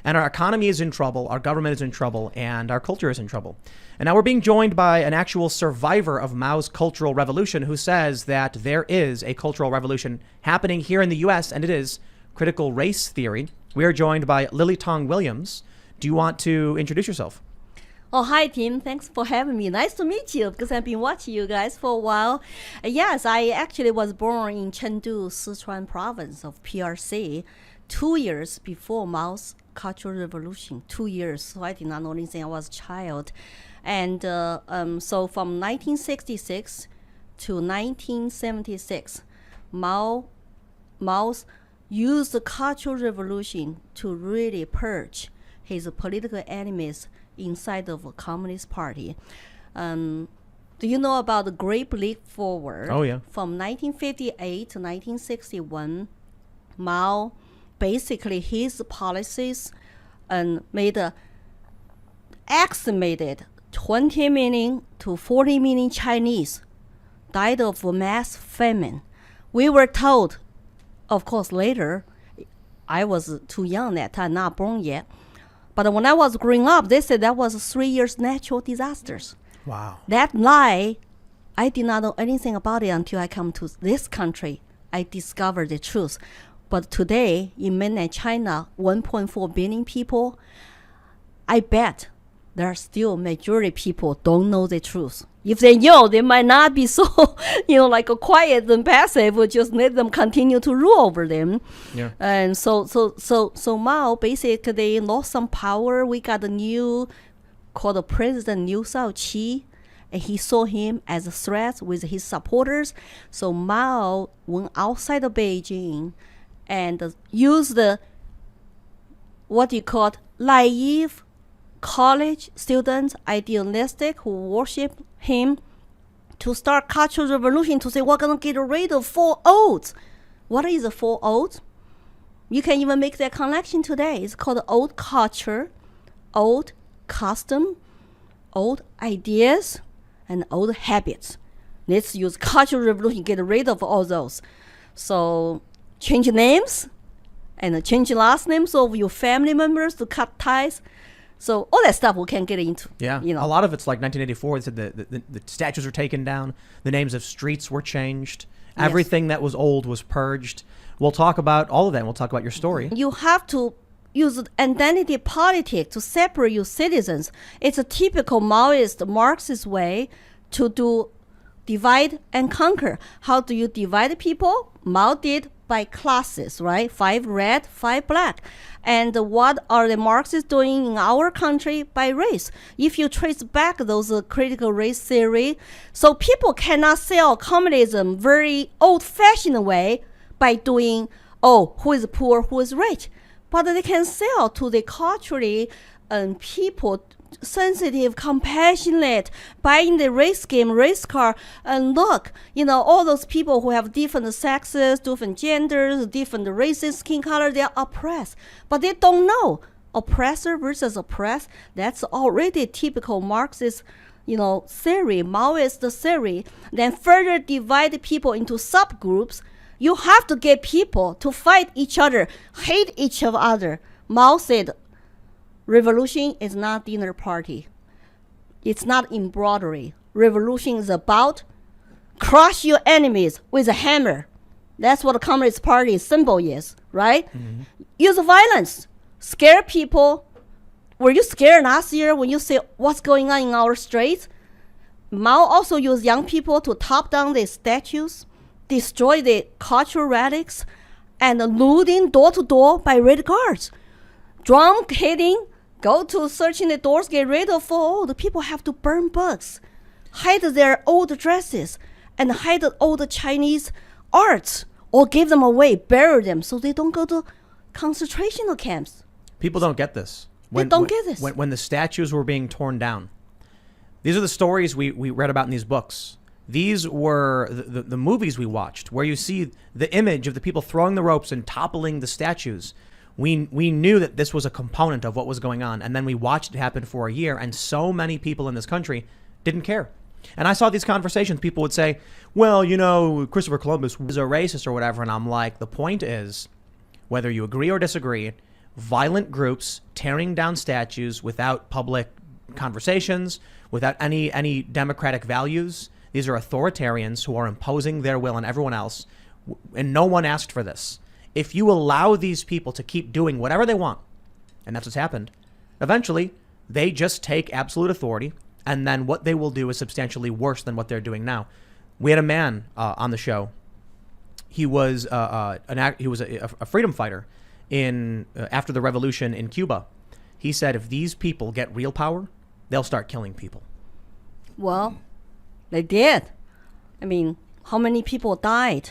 And our economy is in trouble, our government is in trouble, and our culture is in trouble. And now we're being joined by an actual survivor of Mao's Cultural Revolution who says that there is a cultural revolution happening here in the US, and it is critical race theory. We are joined by Lily Tang Williams. Do you want to introduce yourself? Oh, hi, Tim. Thanks for having me. Nice to meet you because I've been watching you guys for a while. Yes, I actually was born in Chengdu, Sichuan province of PRC 2 years before Mao's Cultural Revolution. 2 years, so I did not know anything. I was a child. And so from 1966 to 1976, Mao's used the Cultural Revolution to really purge his political enemies inside of a Communist Party. Do you know about the Great Leap Forward? Oh, yeah. From 1958 to 1961, Mao basically his policies made estimated 20 million to 40 million Chinese died of mass famine. We were told, of course, later, I was too young at that time, not born yet. But when I was growing up, they said that was 3 years natural disasters. Wow. That lie, I did not know anything about it until I come to this country. I discovered the truth. But today, in mainland China, 1.4 billion people, I bet there are still majority people don't know the truth. If they know, they might not be so, like quiet and passive. Or just let them continue to rule over them. Yeah. And so Mao basically lost some power. We got a new, called the President Liu Shaoqi, and he saw him as a threat with his supporters. So Mao went outside of Beijing and used the what you call naive college students, idealistic, who worship him, to start Cultural Revolution, to say we're going to get rid of 4 oaths. What is the 4 oaths? You can even make that connection today. It's called old culture, old custom, old ideas, and old habits. Let's use Cultural Revolution, get rid of all those. So change names and change last names of your family members to cut ties. So all that stuff we can get into. Yeah, a lot of it's like 1984. They said the statues were taken down. The names of streets were changed. Yes. Everything that was old was purged. We'll talk about all of that. We'll talk about your story. You have to use identity politics to separate your citizens. It's a typical Maoist, Marxist way to do divide and conquer. How do you divide people? Mao did by classes, right? 5 red, 5 black. And what are the Marxists doing in our country? By race. If you trace back those critical race theory, so people cannot sell communism very old-fashioned way by doing, who is poor, who is rich. But they can sell to the culturally people sensitive, compassionate, buying the race game, race car, and look, all those people who have different sexes, different genders, different races, skin color, they are oppressed. But they don't know. Oppressor versus oppressed, that's already typical Marxist, theory, Maoist theory. Then further divide people into subgroups. You have to get people to fight each other, hate each other. Mao said, revolution is not dinner party. It's not embroidery. Revolution is about crush your enemies with a hammer. That's what the Communist Party symbol is, right? Mm-hmm. Use violence. Scare people. Were you scared last year when you see what's going on in our streets? Mao also used young people to top down the statues, destroy the cultural relics, and looting door to door by red guards. Drum hitting, go to searching the doors, get rid of the people have to burn books, hide their old dresses, and hide old Chinese arts, or give them away, bury them, so they don't go to concentration camps. People don't get this. They don't get this. When the statues were being torn down, these are the stories we read about in these books. These were the movies we watched, where you see the image of the people throwing the ropes and toppling the statues. We knew that this was a component of what was going on, and then we watched it happen for a year, and so many people in this country didn't care. And I saw these conversations. People would say, well, Christopher Columbus was a racist or whatever, and I'm like, the point is, whether you agree or disagree, violent groups tearing down statues without public conversations, without any democratic values. These are authoritarians who are imposing their will on everyone else, and no one asked for this. If you allow these people to keep doing whatever they want, and that's what's happened, eventually they just take absolute authority, and then what they will do is substantially worse than what they're doing now. We had a man on the show. He was a freedom fighter in after the revolution in Cuba. He said if these people get real power, they'll start killing people. Well, they did. I mean, how many people died?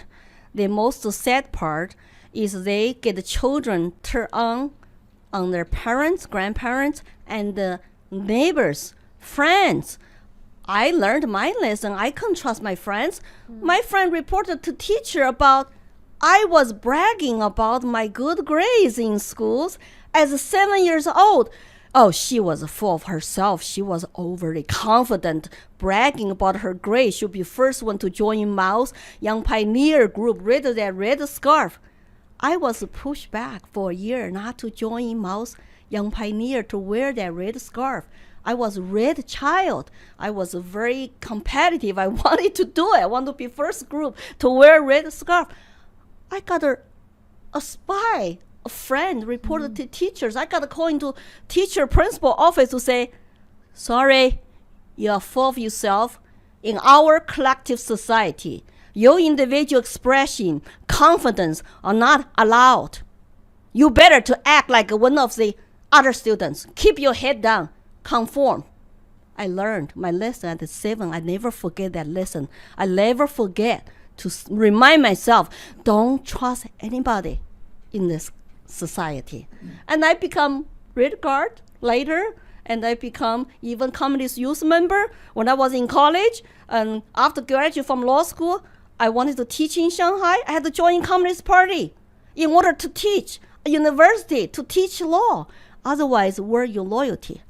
The most sad part is they get the children turned on their parents, grandparents, and the neighbors, friends. I learned my lesson. I couldn't trust my friends. My friend reported to teacher about I was bragging about my good grades in schools as 7 years old. Oh, she was full of herself. She was overly confident, bragging about her grades. She'll be first one to join Mao's Young Pioneer group, read that red scarf. I was pushed back for a year not to join Mao's Young Pioneer, to wear that red scarf. I was a red child. I was very competitive. I wanted to do it. I wanted to be first group to wear red scarf. I got a spy, a friend reported to teachers. I got a call into teacher principal office to say, sorry, you are full of yourself. In our collective society, your individual expression, confidence are not allowed. You better to act like one of the other students. Keep your head down. Conform. I learned my lesson at 7. I never forget that lesson. I never forget to remind myself, don't trust anybody in this society. And I become Red Guard later, and I become even Communist Youth member when I was in college. And after graduating from law school, I wanted to teach in Shanghai. I had to join Communist Party in order to teach a university, to teach law. Otherwise, where your loyalty?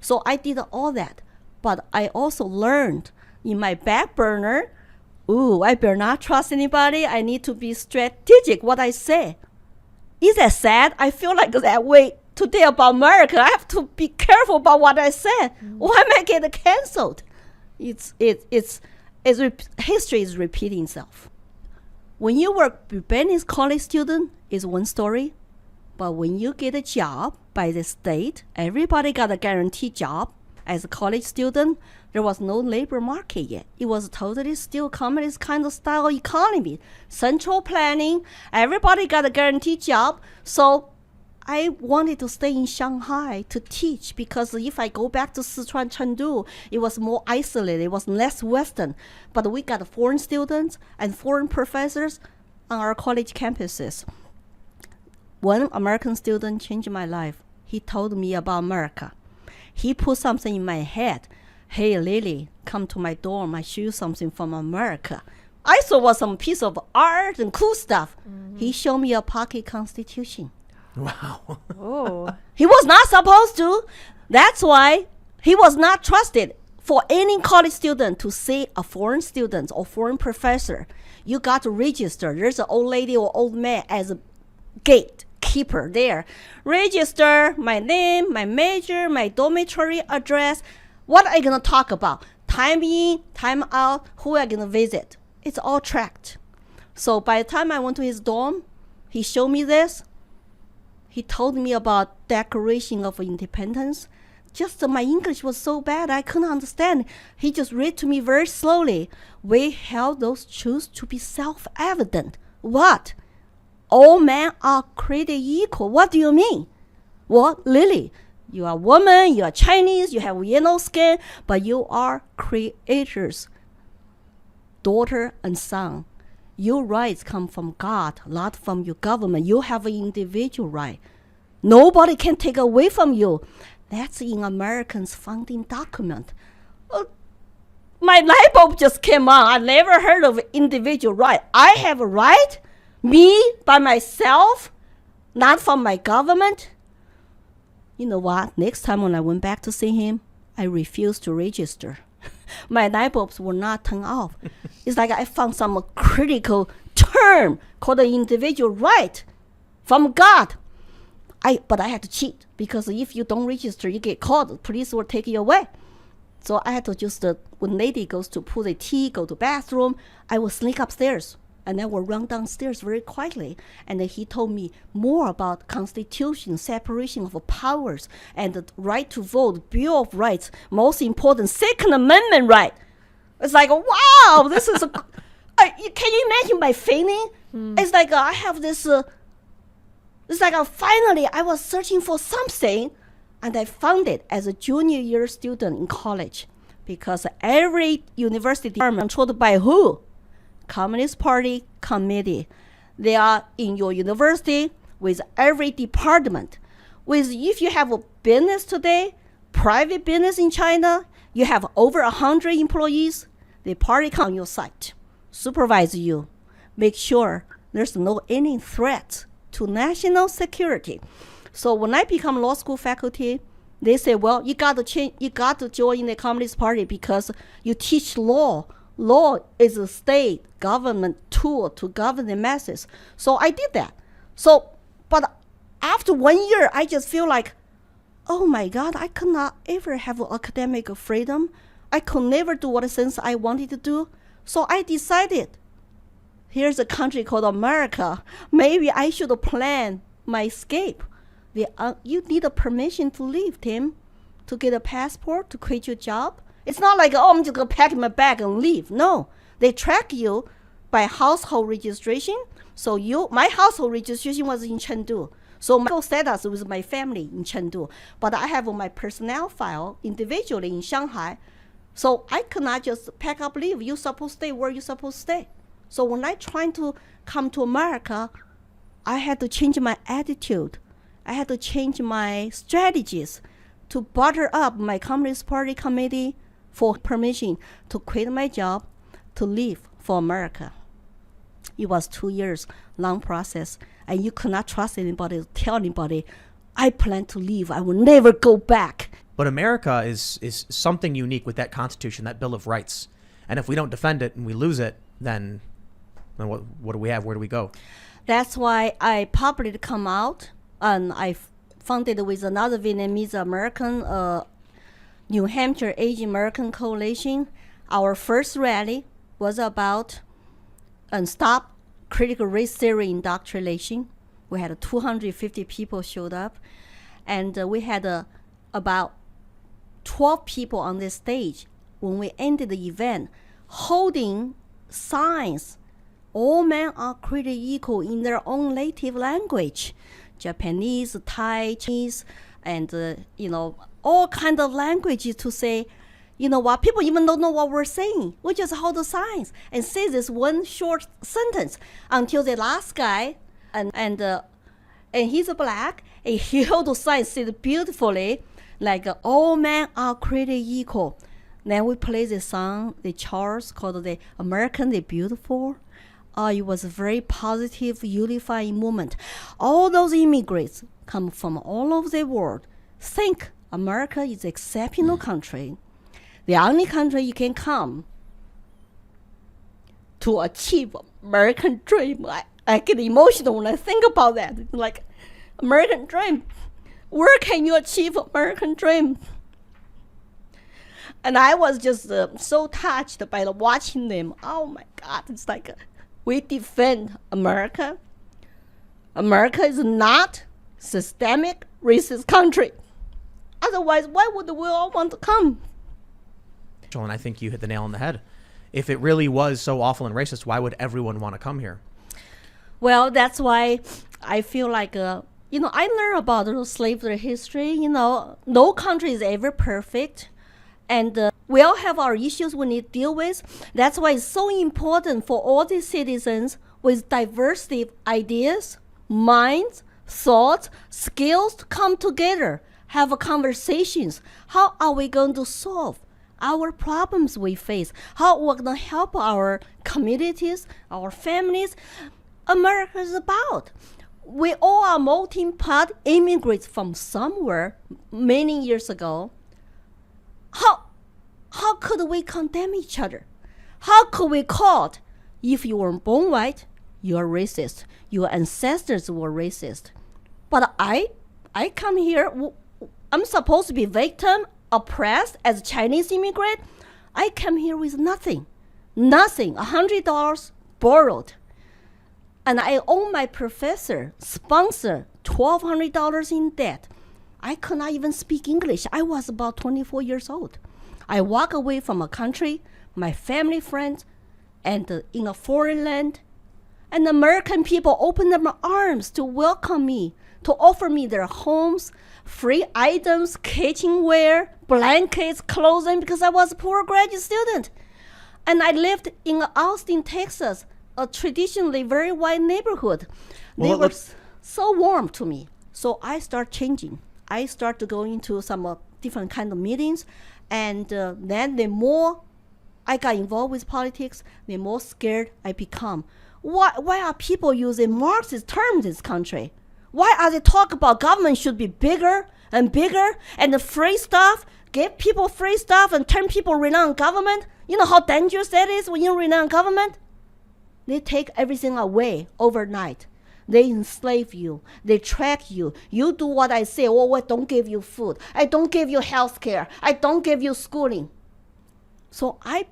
So I did all that. But I also learned in my back burner, I better not trust anybody. I need to be strategic what I say. Is that sad? I feel like that way today about America. I have to be careful about what I said. Why am I getting canceled? History is repeating itself. When you were a Japanese college student, is one story. But when you get a job by the state, everybody got a guaranteed job. As a college student, there was no labor market yet. It was totally still communist kind of style economy. Central planning, everybody got a guaranteed job. So I wanted to stay in Shanghai to teach, because if I go back to Sichuan, Chengdu, it was more isolated. It was less Western. But we got foreign students and foreign professors on our college campuses. One American student changed my life. He told me about America. He put something in my head. Hey, Lily, come to my dorm. I show you something from America. I saw was some piece of art and cool stuff. He showed me a pocket constitution. Wow. Oh. He was not supposed to. That's why he was not trusted. For any college student to see a foreign student or foreign professor, you got to register. There's an old lady or old man as a gatekeeper there. Register my name, my major, my dormitory address. What are you going to talk about? Time in, time out, who are you going to visit? It's all tracked. So by the time I went to his dorm, he showed me this. He told me about Declaration of Independence. Just my English was so bad, I couldn't understand. He just read to me very slowly. We held those truths to be self-evident. What? All men are created equal. What do you mean? Well, Lily, you are a woman, you are Chinese, you have yellow skin, but you are creators, daughter and son. Your rights come from God, not from your government. You have an individual right. Nobody can take away from you. That's in Americans' founding document. My light bulb just came on. I never heard of individual right. I have a right? Me, by myself? Not from my government? You know what? Next time when I went back to see him, I refused to register. My light bulbs were not turned off. It's like I found some critical term called the individual right from God. But I had to cheat, because if you don't register, you get caught. The police will take you away. So I had to just, when lady goes to pour the tea, go to bathroom, I will sneak upstairs. And I will run downstairs very quietly. And then he told me more about Constitution, separation of powers, and the right to vote, Bill of Rights, most important, Second Amendment right. It's like, wow, this is can you imagine my feeling? It's like I have this, it's like finally I was searching for something, and I found it as a junior year student in college, because every university department controlled by who? Communist Party committee. They are in your university with every department. With if you have a business today, private business in China, you have over 100 employees, the party come on your site, supervise you, make sure there's no any threat to national security. So when I become law school faculty, they say, well, you got to join the Communist Party because you teach law. Law is a state government tool to govern the masses. So I did that. So, but after 1 year, I just feel like, oh my God, I could not ever have academic freedom. I could never do what things I wanted to do. So I decided, here's a country called America. Maybe I should plan my escape. You need a permission to leave, Tim, to get a passport, to quit your job. It's not like, oh, I'm just going to pack my bag and leave. No, they track you by household registration. So my household registration was in Chengdu. So my status with my family in Chengdu. But I have my personnel file individually in Shanghai. So I cannot just pack up, leave. You're supposed to stay where you're supposed to stay. So when I tried to come to America, I had to change my attitude. I had to change my strategies to butter up my Communist Party committee for permission to quit my job, to leave for America. It was 2 years long process, and you could not trust anybody, tell anybody, I plan to leave, I will never go back. But America is something unique with that Constitution, that Bill of Rights. And if we don't defend it and we lose it, then what do we have? Where do we go? That's why I publicly come out, and I funded with another Vietnamese American New Hampshire Asian American Coalition. Our first rally was about stop critical race theory indoctrination. We had 250 people showed up, and we had about 12 people on this stage when we ended the event, holding signs. All men are created equal in their own native language, Japanese, Thai, Chinese, and all kind of languages to say, you know what, people even don't know what we're saying. We just hold the signs and say this one short sentence until the last guy, and he's black, and he held the sign, said beautifully, like all men are created equal. Then we play the song, the Charles, called the American the Beautiful. It was a very positive, unifying movement. All those immigrants come from all over the world, think America is an exceptional country. The only country you can come to achieve American dream. I get emotional when I think about that. Like, American dream. Where can you achieve American dream? And I was just so touched by watching them. Oh my God, it's like we defend America. America is not systemic racist country. Otherwise, why would we all want to come? And I think you hit the nail on the head. If it really was so awful and racist, why would everyone want to come here? Well, that's why I feel like, I learned about slavery history. No country is ever perfect. And we all have our issues we need to deal with. That's why it's so important for all the citizens with diversity of ideas, minds, thoughts, skills to come together, have conversations. How are we going to solve our problems we face? How we're going to help our communities, our families? America is about. We all are melting pot immigrants from somewhere many years ago. How could we condemn each other? How could we call it, if you were born white, you're racist. Your ancestors were racist. But I I come here, I'm supposed to be victim, oppressed as a Chinese immigrant. I came here with nothing, $100 borrowed. And I owe my professor, sponsor, $1,200 in debt. I could not even speak English. I was about 24 years old. I walk away from a country, my family, friends, and in a foreign land. And American people opened their arms to welcome me, to offer me their homes, free items, kitchenware, blankets, clothing, because I was a poor graduate student. And I lived in Austin, Texas, a traditionally very white neighborhood. They were so warm to me. So I start changing. I start to go into some different kind of meetings. And then the more I got involved with politics, the more scared I become. Why are people using Marxist terms in this country? Why are they talk about government should be bigger and bigger and the free stuff, give people free stuff and turn people rely on government? You know how dangerous that is when you rely on government? They take everything away overnight. They enslave you. They track you. You do what I say. Oh, I don't give you food. I don't give you health care. I don't give you schooling. So I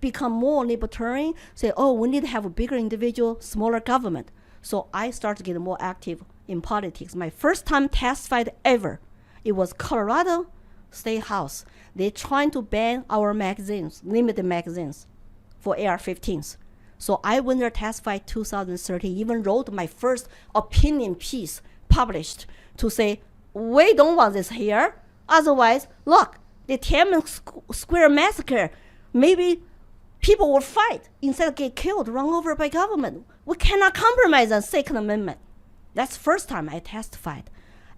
become more libertarian, say, oh, we need to have a bigger individual, smaller government. So I start to get more active in politics. My first time testified ever, it was Colorado State House. They're trying to ban our magazines, limited magazines, for AR-15s. So I went there, testified 2013, even wrote my first opinion piece published to say, we don't want this here. Otherwise, look, the Tiananmen Square massacre, maybe people will fight instead of get killed, run over by government. We cannot compromise on Second Amendment. That's the first time I testified.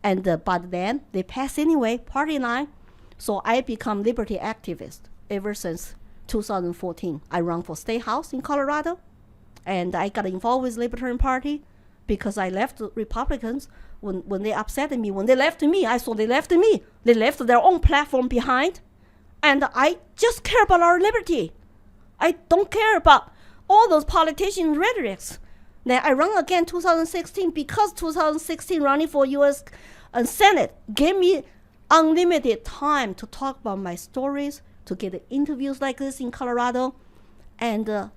And but then they passed anyway, party line. So I become liberty activist ever since 2014. I run for State House in Colorado. And I got involved with Libertarian Party because I left the Republicans when they upset me. When they left me, I saw they left me. They left their own platform behind. And I just care about our liberty. I don't care about all those politician rhetorics. Then I run again 2016 because 2016 running for U.S. Senate gave me unlimited time to talk about my stories, to get interviews like this in Colorado. And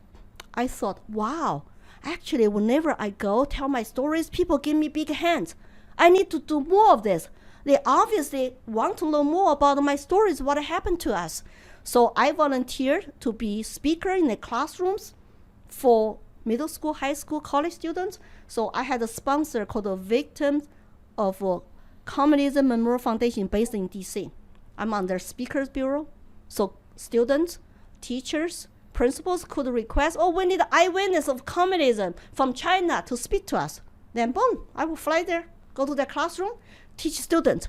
I thought, wow, actually, whenever I go tell my stories, people give me big hands. I need to do more of this. They obviously want to know more about my stories, what happened to us. So I volunteered to be speaker in the classrooms for middle school, high school, college students. So I had a sponsor called the Victims of Communism Memorial Foundation based in DC. I'm on their speakers bureau. So students, teachers, principals could request, oh, we need an eyewitness of communism from China to speak to us. Then boom, I will fly there, go to their classroom, teach students.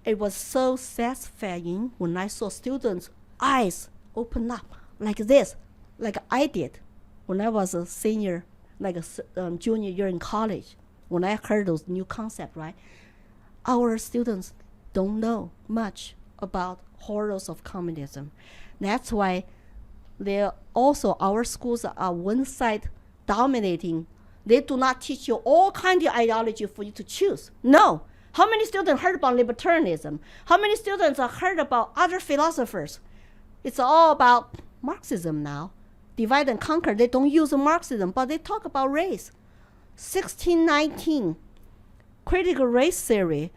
It was so satisfying when I saw students' eyes open up like this, like I did when I was a senior, like a junior year in college, when I heard those new concepts, right? Our students don't know much about horrors of communism. That's why they're also, our schools are one side dominating. They do not teach you all kinds of ideology for you to choose. No. How many students heard about libertarianism? How many students have heard about other philosophers? It's all about Marxism now. Divide and conquer. They don't use Marxism, but they talk about race. 1619, critical race theory,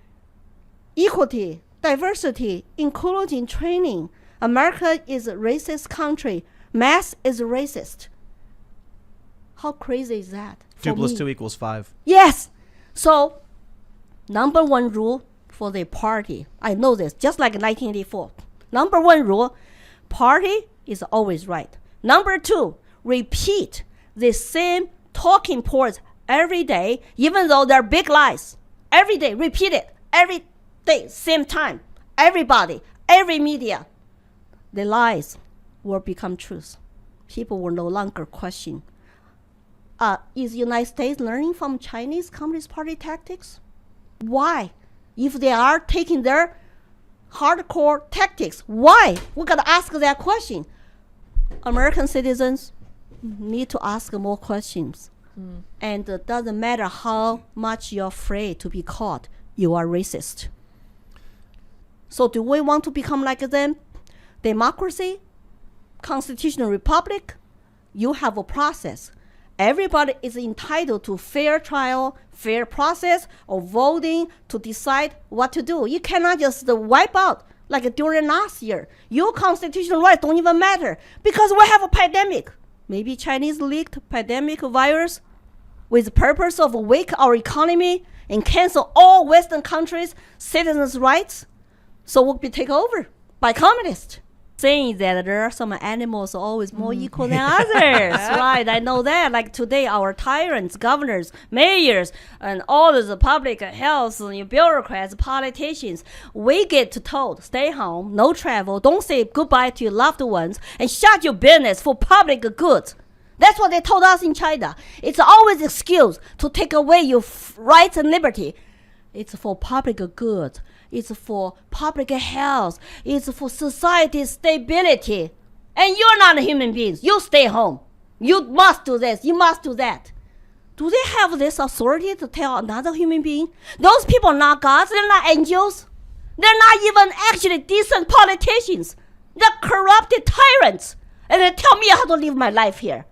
equity, diversity, including training. America is a racist country. Math is racist. How crazy is that? 2 plus 2 equals 5. Yes. So, number one rule for the party, I know this, just like 1984. Number one rule, party is always right. Number two, repeat the same talking points every day, even though they're big lies. Every day, repeat it. Every day, same time. Everybody, every media. The lies will become truth. People will no longer question. Is the United States learning from Chinese Communist Party tactics? Why? If they are taking their hardcore tactics, why? We got to ask that question. American citizens need to ask more questions. And it doesn't matter how much you're afraid to be caught. you are racist. So do we want to become like them? Democracy, constitutional republic, you have a process. Everybody is entitled to fair trial, fair process of voting to decide what to do. You cannot just wipe out like during last year. Your constitutional rights don't even matter because we have a pandemic. Maybe Chinese leaked pandemic virus with the purpose of wake our economy and cancel all Western countries' citizens' rights. So we'll be taken over by communists. Saying that there are some animals always more equal than others, right? I know that. Like today, our tyrants, governors, mayors, and all the public health bureaucrats, politicians, we get told, stay home, no travel, don't say goodbye to your loved ones, and shut your business for public good. That's what they told us in China. It's always an excuse to take away your rights and liberty. It's for public good. It's for public health. It's for society's stability. And you're not a human being. You stay home. You must do this. You must do that. Do they have this authority to tell another human being? Those people are not gods. They're not angels. They're not even actually decent politicians. They're corrupted tyrants. And they tell me how to live my life here.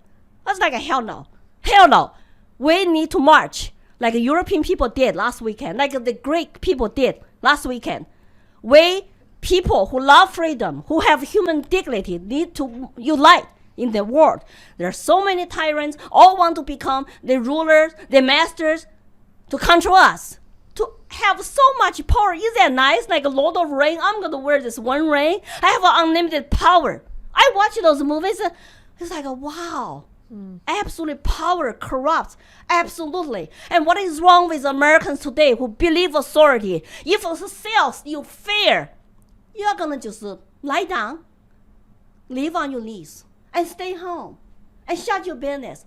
That's like a hell no. Hell no. We need to march like the European people did last weekend, like the Greek people did last weekend. We, people who love freedom, who have human dignity, need to unite in the world. There are so many tyrants, all want to become the rulers, the masters, to control us, to have so much power. Isn't that nice? Like a Lord of Ring, I'm going to wear this one ring. I have unlimited power. I watch those movies, it's like, wow. Absolutely power corrupts. Absolutely. And what is wrong with Americans today who believe authority? If it sells you fair, you're going to just lie down, live on your knees, and stay home, and shut your business.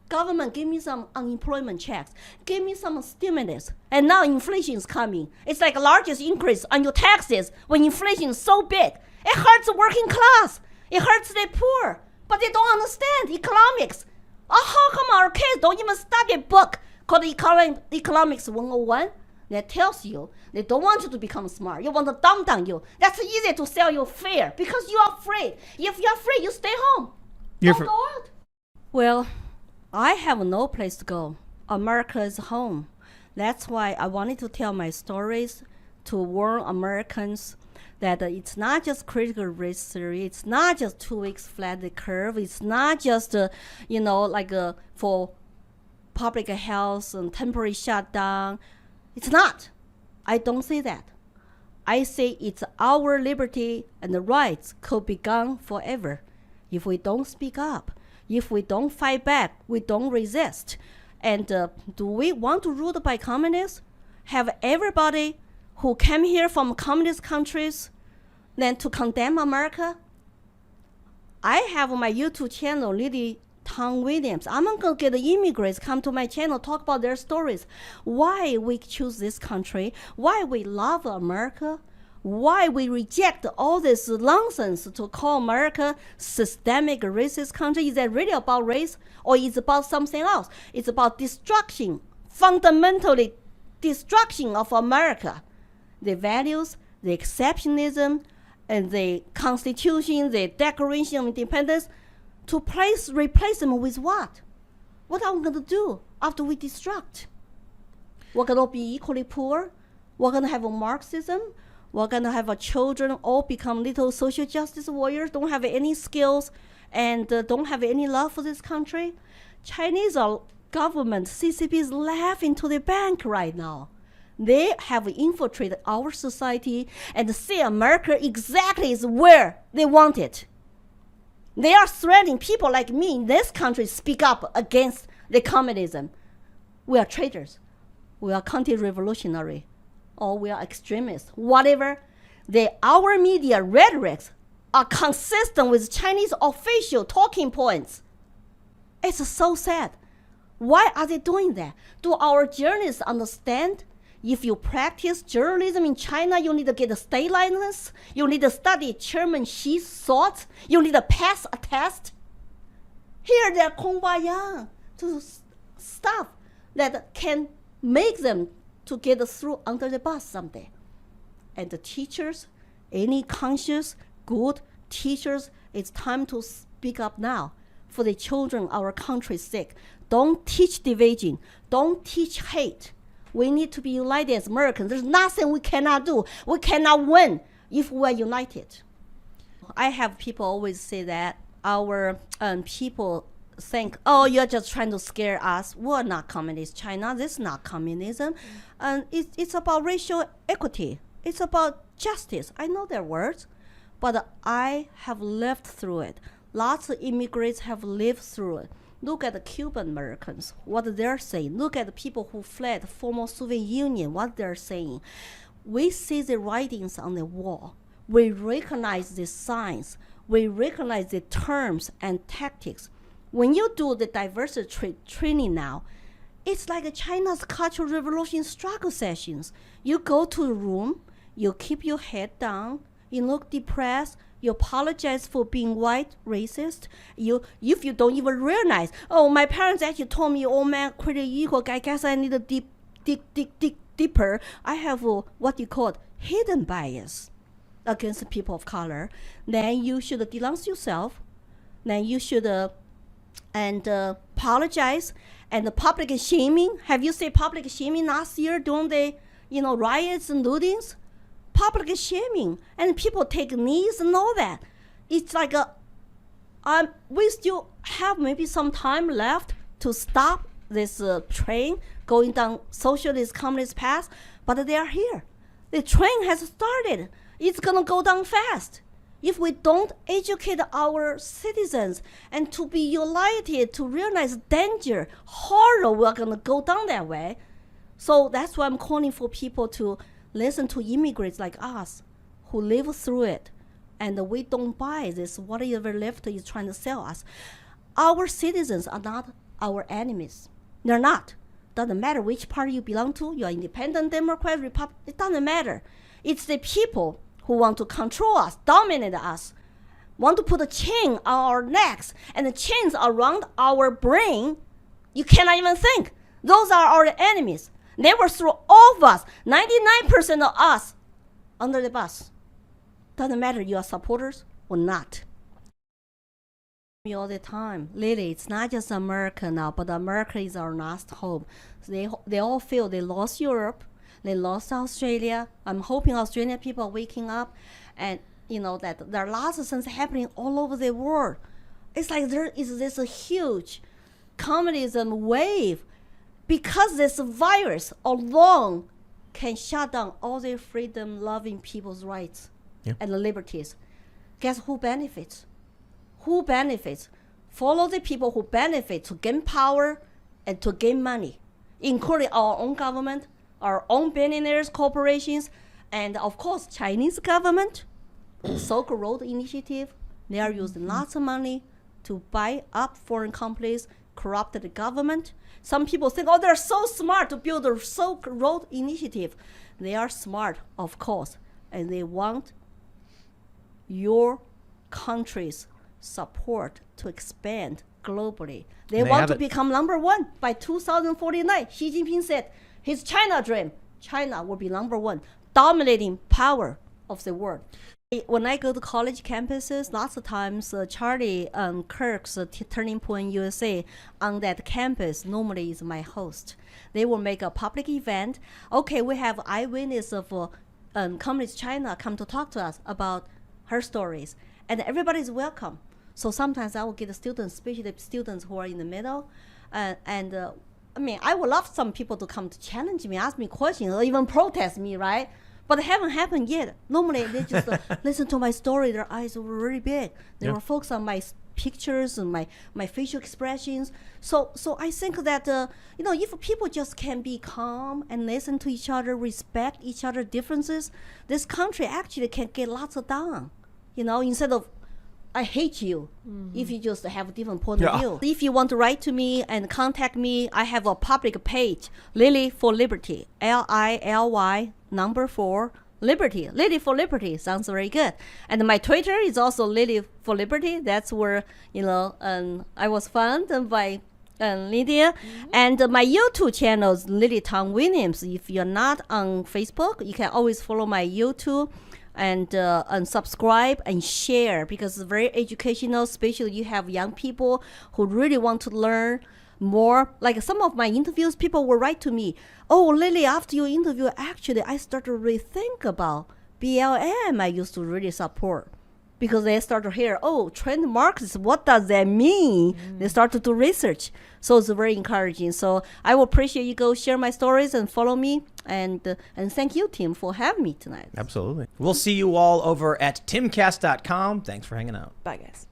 Government, give me some unemployment checks. Give me some stimulus. And now inflation is coming. It's like the largest increase on your taxes when inflation is so big. It hurts the working class. It hurts the poor. But they don't understand economics. How come our kids don't even study a book called Economics 101 that tells you they don't want you to become smart. You want to dumb down you. That's easy to sell you fair because you're afraid. If you're afraid, you stay home. Don't go out. Well, I have no place to go. America is home. That's why I wanted to tell my stories to warn Americans that it's not just critical race theory. It's not just 2 weeks flat the curve. It's not just, for public health and temporary shutdown. It's not. I don't say that. I say it's our liberty and the rights could be gone forever if we don't speak up, if we don't fight back, we don't resist. And do we want to rule by communists? Have everybody who came here from communist countries then to condemn America? I have my YouTube channel, Lily Tang Williams. I'm going to get the immigrants come to my channel, talk about their stories. Why we choose this country, why we love America, why we reject all this nonsense to call America systemic racist country. Is that really about race or is it about something else? It's about destruction, fundamentally destruction of America. The values, the exceptionalism, and the Constitution, the Declaration of Independence, to replace them with what? What are we going to do after we destruct? We're going to be equally poor. We're going to have a Marxism. We're going to have our children all become little social justice warriors, don't have any skills, and don't have any love for this country. Chinese government, CCP, is laughing to the bank right now. They have infiltrated our society and see America exactly is where they want it. They are threatening people like me in this country speak up against the communism. We are traitors. We are counter-revolutionary. Or we are extremists. Whatever. Our media rhetorics are consistent with Chinese official talking points. It's so sad. Why are they doing that? Do our journalists understand? If you practice journalism in China, you need to get a state license. You need to study Chairman Xi's thoughts. You need to pass a test. Here they're kumbaya to stuff that can make them to get through under the bus someday. And the teachers, any conscious, good teachers, it's time to speak up now for the children, our country's sake. Don't teach division. Don't teach hate. We need to be united as Americans. There's nothing we cannot do. We cannot win if we're united. I have people always say that our people think, oh, you're just trying to scare us. We're not communist China. This is not communism. And it's about racial equity. It's about justice. I know their words, but I have lived through it. Lots of immigrants have lived through it. Look at the Cuban Americans, what they're saying. Look at the people who fled the former Soviet Union, what they're saying. We see the writings on the wall. We recognize the signs. We recognize the terms and tactics. When you do the diversity training now, it's like a China's Cultural Revolution struggle sessions. You go to a room, you keep your head down, you look depressed, you apologize for being white, racist. If you don't even realize, oh, my parents actually told me, oh man, created equal, I guess I need to dig deeper. I have what you call hidden bias against people of color. Then you should denounce yourself. Then you should apologize. And the public shaming. Have you seen public shaming last year during the riots and lootings? Public shaming, and people take knees and all that. It's like we still have maybe some time left to stop this train going down socialist communist path, but they are here. The train has started. It's gonna go down fast. If we don't educate our citizens and to be united, to realize danger, horror, we're gonna go down that way. So that's why I'm calling for people to listen to immigrants like us who live through it, and we don't buy this whatever left is trying to sell us. Our citizens are not our enemies. They're not. Doesn't matter which party you belong to. You're independent, Democrat, Republican. It doesn't matter. It's the people who want to control us, dominate us, want to put a chain on our necks and the chains around our brain. You cannot even think. Those are our enemies. They will throw all of us, 99% of us, under the bus. Doesn't matter you are supporters or not. Me all the time, Lily, it's not just America now, but America is our last hope. They all feel they lost Europe, they lost Australia. I'm hoping Australian people are waking up, and that there are lots of things happening all over the world. It's like there is this huge communism wave. Because this virus alone can shut down all the freedom-loving people's rights and liberties. Guess who benefits? Who benefits? Follow the people who benefit to gain power and to gain money, including our own government, our own billionaires, corporations, and of course, Chinese government, Silk Road Initiative. They are using lots of money to buy up foreign companies, corrupt the government. Some people think, oh, they're so smart to build a Silk Road Initiative. They are smart, of course, and they want your country's support to expand globally. They want to become number one by 2049. Xi Jinping said his China dream, China will be number one, dominating power of the world. When I go to college campuses, lots of times Charlie Kirk's Turning Point USA on that campus normally is my host. They will make a public event. Okay, we have eyewitness of Communist China come to talk to us about her stories, and everybody's welcome. So sometimes I will get the students, especially the students who are in the middle, I would love some people to come to challenge me, ask me questions, or even protest me, right? But it haven't happened yet. Normally, they just listen to my story. Their eyes were really big. They were focused on my pictures and my facial expressions. So I think that, if people just can be calm and listen to each other, respect each other's differences, this country actually can get lots of done. Instead of, I hate you, if you just have a different point of view. If you want to write to me and contact me, I have a public page, Lily for Liberty, LILY 4 Liberty. Lily for Liberty sounds very good. And my Twitter is also Lily for Liberty. That's where I was found by And Lydia. And my YouTube channel is Lily Tang Williams. If you're not on Facebook, you can always follow my YouTube and subscribe and share, because it's very educational, especially you have young people who really want to learn more. Like some of my interviews, people will write to me, oh, Lily, after your interview, actually, I start to rethink about BLM I used to really support. Because they start to hear, oh, trend Marxist, what does that mean? They start to do research. So it's very encouraging. So I will appreciate you go share my stories and follow me. And thank you, Tim, for having me tonight. Absolutely. We'll see you all over at timcast.com. Thanks for hanging out. Bye, guys.